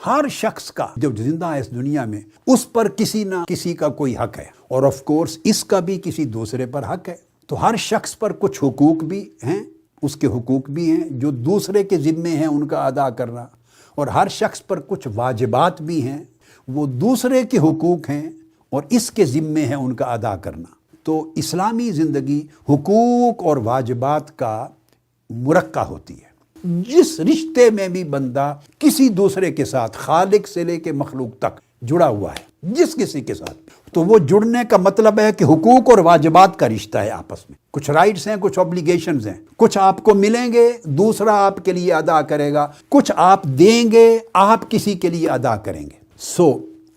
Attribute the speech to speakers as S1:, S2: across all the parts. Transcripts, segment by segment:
S1: ہر شخص کا جو زندہ ہے اس دنیا میں اس پر کسی نہ کسی کا کوئی حق ہے، اور آف کورس اس کا بھی کسی دوسرے پر حق ہے۔ تو ہر شخص پر کچھ حقوق بھی ہیں، اس کے حقوق بھی ہیں جو دوسرے کے ذمے ہیں ان کا ادا کرنا، اور ہر شخص پر کچھ واجبات بھی ہیں، وہ دوسرے کے حقوق ہیں اور اس کے ذمے ہیں ان کا ادا کرنا۔ تو اسلامی زندگی حقوق اور واجبات کا مرقع ہوتی ہے۔ جس رشتے میں بھی بندہ کسی دوسرے کے ساتھ، خالق سے لے کے مخلوق تک جڑا ہوا ہے، جس کسی کے ساتھ، تو وہ جڑنے کا مطلب ہے کہ حقوق اور واجبات کا رشتہ ہے آپس میں۔ کچھ رائٹس ہیں، کچھ اوبلیگیشنز ہیں، کچھ آپ کو ملیں گے، دوسرا آپ کے لیے ادا کرے گا، کچھ آپ دیں گے، آپ کسی کے لیے ادا کریں گے۔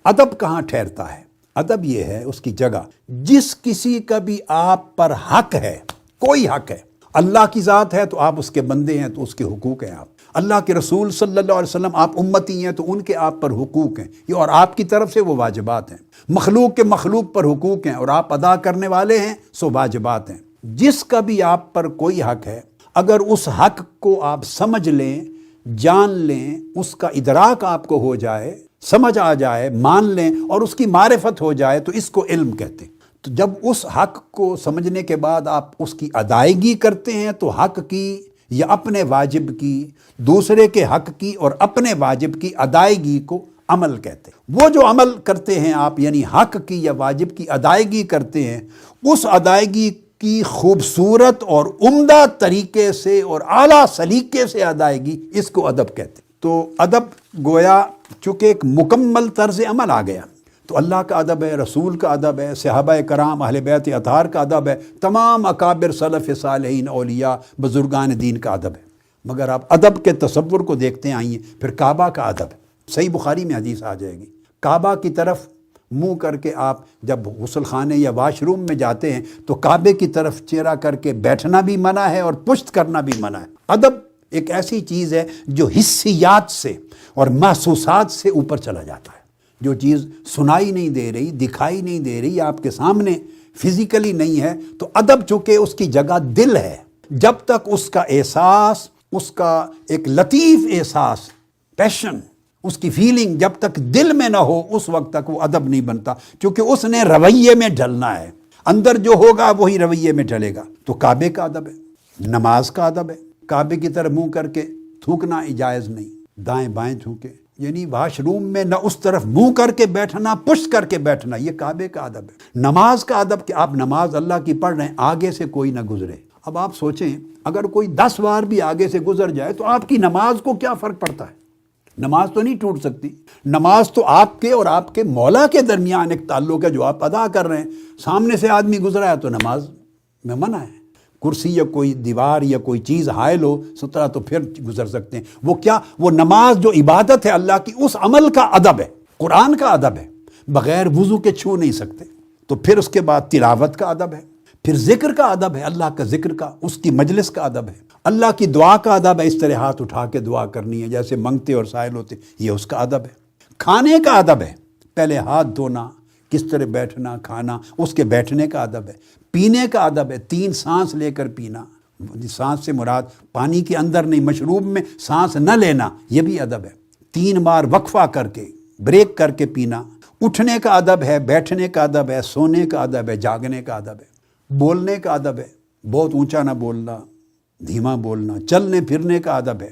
S1: ادب کہاں ٹھہرتا ہے؟ ادب یہ ہے اس کی جگہ جس کسی کا بھی آپ پر حق ہے، کوئی حق ہے۔ اللہ کی ذات ہے تو آپ اس کے بندے ہیں تو اس کے حقوق ہیں۔ آپ اللہ کے رسول صلی اللہ علیہ وسلم آپ امتی ہیں تو ان کے آپ پر حقوق ہیں، یہ اور آپ کی طرف سے وہ واجبات ہیں۔ مخلوق کے مخلوق پر حقوق ہیں اور آپ ادا کرنے والے ہیں، سو واجبات ہیں۔ جس کا بھی آپ پر کوئی حق ہے، اگر اس حق کو آپ سمجھ لیں، جان لیں، اس کا ادراک آپ کو ہو جائے، سمجھ آ جائے، مان لیں اور اس کی معرفت ہو جائے تو اس کو علم کہتے ہیں۔ تو جب اس حق کو سمجھنے کے بعد آپ اس کی ادائیگی کرتے ہیں تو حق کی یا اپنے واجب کی، دوسرے کے حق کی اور اپنے واجب کی ادائیگی کو عمل کہتے ہیں۔ وہ جو عمل کرتے ہیں آپ، یعنی حق کی یا واجب کی ادائیگی کرتے ہیں، اس ادائیگی کی خوبصورت اور عمدہ طریقے سے اور اعلیٰ سلیقے سے ادائیگی، اس کو ادب کہتے ہیں۔ تو ادب گویا چونکہ ایک مکمل طرز عمل آ گیا، تو اللہ کا ادب ہے، رسول کا ادب ہے، صحابہ کرام اہل بیت اطہار کا ادب ہے، تمام اکابر سلف صالحین اولیاء بزرگان دین کا ادب ہے۔ مگر آپ ادب کے تصور کو دیکھتے آئیے، پھر کعبہ کا ادب ہے۔ صحیح بخاری میں حدیث آ جائے گی، کعبہ کی طرف منہ کر کے آپ جب غسل خانے یا واش روم میں جاتے ہیں تو کعبے کی طرف چہرہ کر کے بیٹھنا بھی منع ہے اور پشت کرنا بھی منع ہے۔ ادب ایک ایسی چیز ہے جو حسیات سے اور محسوسات سے اوپر چلا جاتا ہے۔ جو چیز سنائی نہیں دے رہی، دکھائی نہیں دے رہی، آپ کے سامنے فزیکلی نہیں ہے، تو ادب چونکہ اس کی جگہ دل ہے، جب تک اس کا احساس، اس کا ایک لطیف احساس، پیشن، اس کی فیلنگ جب تک دل میں نہ ہو، اس وقت تک وہ ادب نہیں بنتا، کیونکہ اس نے رویے میں ڈھلنا ہے۔ اندر جو ہوگا وہی رویے میں ڈھلے گا۔ تو کعبے کا ادب ہے، نماز کا ادب ہے۔ کعبے کی طرف منہ کر کے تھوکنا جائز نہیں، دائیں بائیں تھوکے، یعنی واش روم میں نہ اس طرف منہ کر کے بیٹھنا، پشت کر کے بیٹھنا، یہ کعبے کا ادب ہے۔ نماز کا ادب کہ آپ نماز اللہ کی پڑھ رہے ہیں، آگے سے کوئی نہ گزرے۔ اب آپ سوچیں اگر کوئی 10 بار بھی آگے سے گزر جائے تو آپ کی نماز کو کیا فرق پڑتا ہے؟ نماز تو نہیں ٹوٹ سکتی۔ نماز تو آپ کے اور آپ کے مولا کے درمیان ایک تعلق ہے جو آپ ادا کر رہے ہیں۔ سامنے سے آدمی گزرا ہے تو نماز میں منع ہے۔ کرسی یا کوئی دیوار یا کوئی چیز حائل ہو سترہ تو پھر گزر سکتے ہیں۔ وہ کیا؟ وہ نماز جو عبادت ہے اللہ کی، اس عمل کا ادب ہے، قرآن کا ادب ہے، بغیر وضو کے چھو نہیں سکتے۔ تو پھر اس کے بعد تلاوت کا ادب ہے، پھر ذکر کا ادب ہے، اللہ کا ذکر کا، اس کی مجلس کا ادب ہے، اللہ کی دعا کا ادب ہے، اس طرح ہاتھ اٹھا کے دعا کرنی ہے جیسے منگتے اور سائل ہوتے، یہ اس کا ادب ہے۔ کھانے کا ادب ہے، پہلے ہاتھ دھونا، کس طرح بیٹھنا، کھانا، اس کے بیٹھنے کا ادب ہے۔ پینے کا ادب ہے، 3 سانس لے کر پینا، سانس سے مراد پانی کے اندر نہیں، مشروب میں سانس نہ لینا، یہ بھی ادب ہے۔ 3 بار وقفہ کر کے، بریک کر کے پینا۔ اٹھنے کا ادب ہے، بیٹھنے کا ادب ہے، سونے کا ادب ہے، جاگنے کا ادب ہے۔ بولنے کا ادب ہے، بہت اونچا نہ بولنا، دھیما بولنا۔ چلنے پھرنے کا ادب ہے،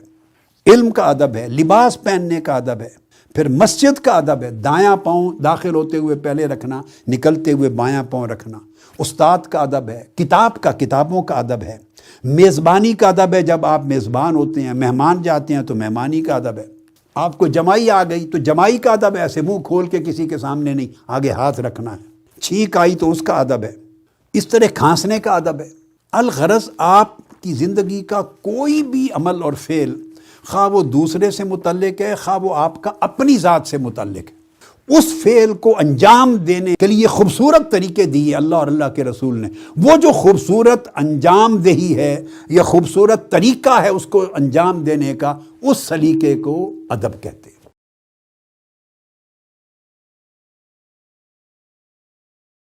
S1: علم کا ادب ہے، لباس پہننے کا ادب ہے۔ پھر مسجد کا ادب ہے، دایاں پاؤں داخل ہوتے ہوئے پہلے رکھنا، نکلتے ہوئے بایاں پاؤں رکھنا۔ استاد کا ادب ہے، کتابوں کا ادب ہے۔ میزبانی کا ادب ہے، جب آپ میزبان ہوتے ہیں، مہمان جاتے ہیں تو مہمانی کا ادب ہے۔ آپ کو جمائی آ گئی تو جمائی کا ادب ہے، ایسے منہ کھول کے کسی کے سامنے نہیں، آگے ہاتھ رکھنا ہے۔ چھینک آئی تو اس کا ادب ہے۔ اس طرح کھانسنے کا ادب ہے۔ الغرض آپ کی زندگی کا کوئی بھی عمل اور فعل، خواہ وہ دوسرے سے متعلق ہے، خواہ وہ آپ کا اپنی ذات سے متعلق ہے، اس فعل کو انجام دینے کے لیے خوبصورت طریقے دیے اللہ اور اللہ کے رسول نے۔ وہ جو خوبصورت انجام دہی ہے یا خوبصورت طریقہ ہے اس کو انجام دینے کا، اس سلیقے کو ادب کہتے ہیں۔